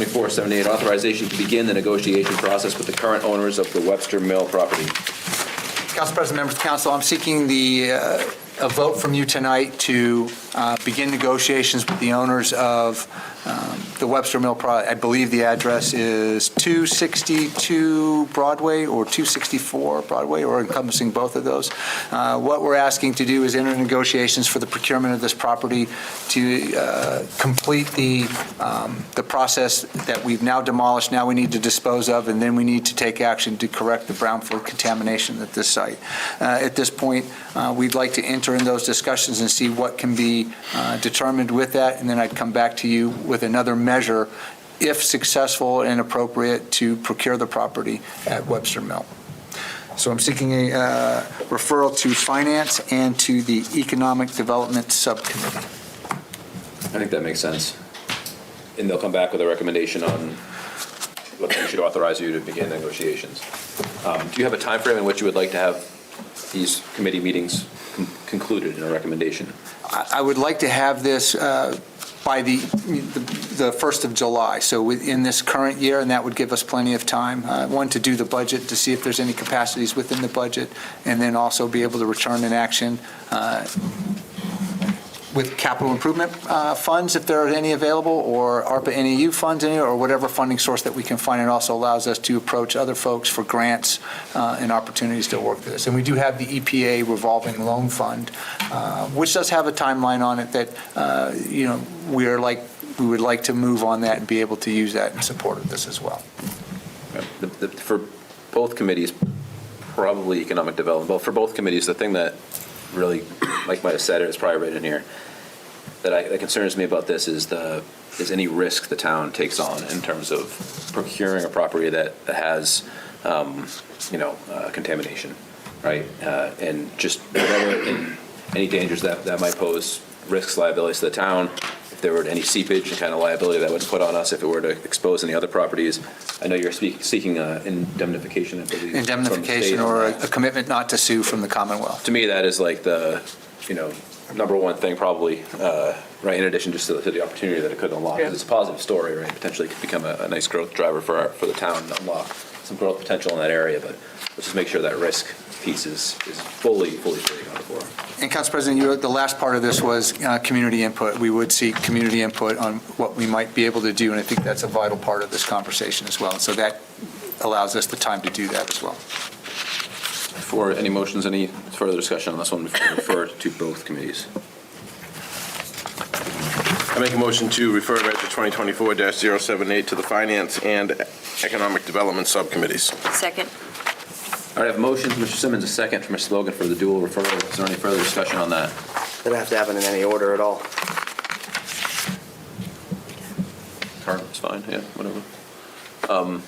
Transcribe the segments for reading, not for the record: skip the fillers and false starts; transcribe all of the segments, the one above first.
2478, authorization to begin the negotiation process with the current owners of the Webster Mill property. Council President, members of the council, I'm seeking a vote from you tonight to begin negotiations with the owners of the Webster Mill project. I believe the address is 262 Broadway or 264 Broadway, or encompassing both of those. What we're asking to do is enter negotiations for the procurement of this property to complete the process that we've now demolished. Now we need to dispose of, and then we need to take action to correct the brownfield contamination at this site. At this point, we'd like to enter in those discussions and see what can be determined with that, and then I'd come back to you with another measure, if successful and appropriate, to procure the property at Webster Mill. So I'm seeking a referral to Finance and to the Economic Development Subcommittee. I think that makes sense. And they'll come back with a recommendation on what we should authorize you to begin negotiations. Do you have a time frame in which you would like to have these committee meetings concluded in a recommendation? I would like to have this by the 1st of July, so within this current year, and that would give us plenty of time. One, to do the budget, to see if there's any capacities within the budget, and then also be able to return an action with capital improvement funds, if there are any available, or ARPA NEU funds, or whatever funding source that we can find. It also allows us to approach other folks for grants and opportunities to work this. And we do have the EPA revolving loan fund, which does have a timeline on it that, we would like to move on that and be able to use that in support of this as well. For both committees, probably economic development, but for both committees, the thing that really, Mike might have said it, it's probably written here, that concerns me about this is any risk the town takes on in terms of procuring a property that has, contamination, right? And just whatever, any dangers that might pose, risks, liabilities to the town. If there were any seepage and kind of liability that would put on us if it were to expose any other properties. I know you're seeking indemnification, I believe. Indemnification or a commitment not to sue from the Commonwealth. To me, that is like the, number one thing probably, right, in addition just to the opportunity that it could unlock. It's a positive story, right? Potentially could become a nice growth driver for the town to unlock some growth potential in that area, but let's just make sure that risk piece is fully accounted for. And Council President, the last part of this was community input. We would seek community input on what we might be able to do, and I think that's a vital part of this conversation as well. And so that allows us the time to do that as well. For any motions, any further discussion on this one, refer to both committees. I make a motion to refer Resolution 2024-078 to the Finance and Economic Development Subcommittees. Second. All right, I have a motion from Mr. Simmons, a second from Mr. Logan for the dual referral. Is there any further discussion on that? They don't have to have it in any order at all. It's fine, yeah, whatever. All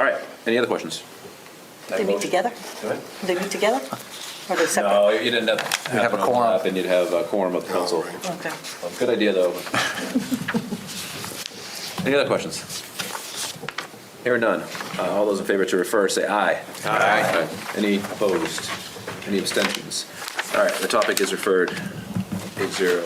right, any other questions? They meet together? Go ahead. They meet together? Or are they separate? No, you didn't have a quorum. And you'd have a quorum of the council. Okay. Well, good idea, though. Any other questions? Hearing none. All those in favor to refer, say aye. Aye. Any opposed? Any abstentions? All right, the topic is referred 8-0.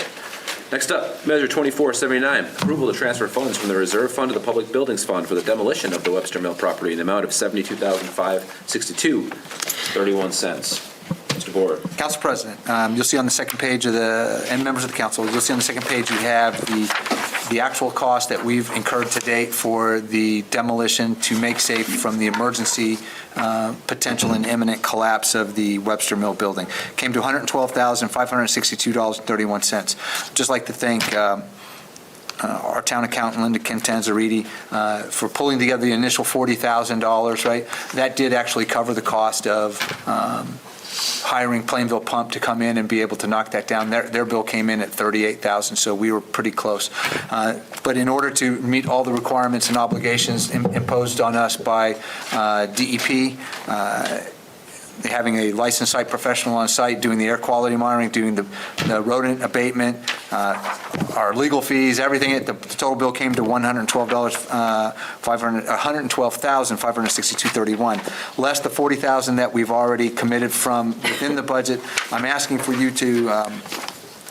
Next up, Measure 2479, approval to transfer funds from the Reserve Fund to the Public Buildings Fund for the demolition of the Webster Mill property in the amount of $72,562.31. Mr. Board. Council President, you'll see on the second page of and members of the council, you'll see on the second page we have the actual cost that we've incurred to date for the demolition to make safe from the emergency potential and imminent collapse of the Webster Mill building. Came to $112,562.31. Just like to thank our town accountant, Linda Cantanzariti, for pulling together the initial $40,000, right? That did actually cover the cost of hiring Plainville Pump to come in and be able to knock that down. Their bill came in at $38,000, so we were pretty close. But in order to meet all the requirements and obligations imposed on us by DEP, having a licensed site professional on site, doing the air quality monitoring, doing the rodent abatement, our legal fees, everything, the total bill came to $112,562.31, less the $40,000 that we've already committed from within the budget. I'm asking for you to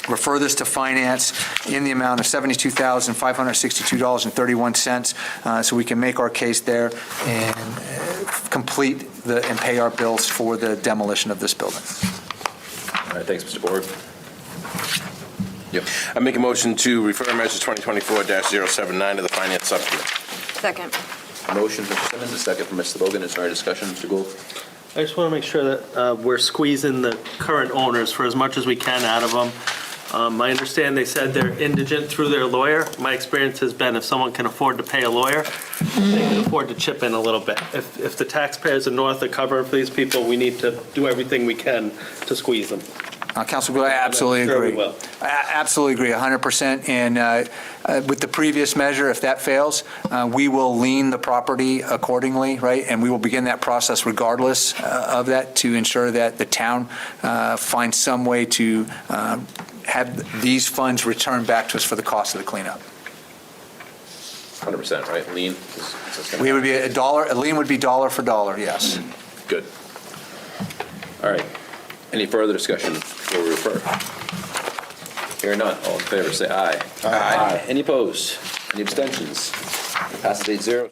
refer this to finance in the amount of $72,562.31, so we can make our case there and complete and pay our bills for the demolition of this building. All right, thanks, Mr. Borg. Yep. I make a motion to refer measure 2024-079 to the finance subcommittee. Second. Motion from Mr. Simmons, a second from Mr. Bogan. Is there any discussion, Mr. Gould? I just want to make sure that we're squeezing the current owners for as much as we can out of them. I understand they said they're indigent through their lawyer. My experience has been if someone can afford to pay a lawyer, they can afford to chip in a little bit. If the taxpayers of North are covering for these people, we need to do everything we can to squeeze them. Councilor Gould, I absolutely I'm sure we agree. will. I absolutely agree, 100%. And with the previous measure, if that fails, we will lien the property accordingly, right? And we will begin that process regardless of that to ensure that the town finds some way to have these funds returned back to us for the cost of the cleanup. 100%, right? Lean? We would be a lien would be dollar for dollar, yes. Good. All right. Any further discussion before we refer? Hearing none, all in favor, say aye. Aye. Any opposed? Any abstentions? Passes 8-0.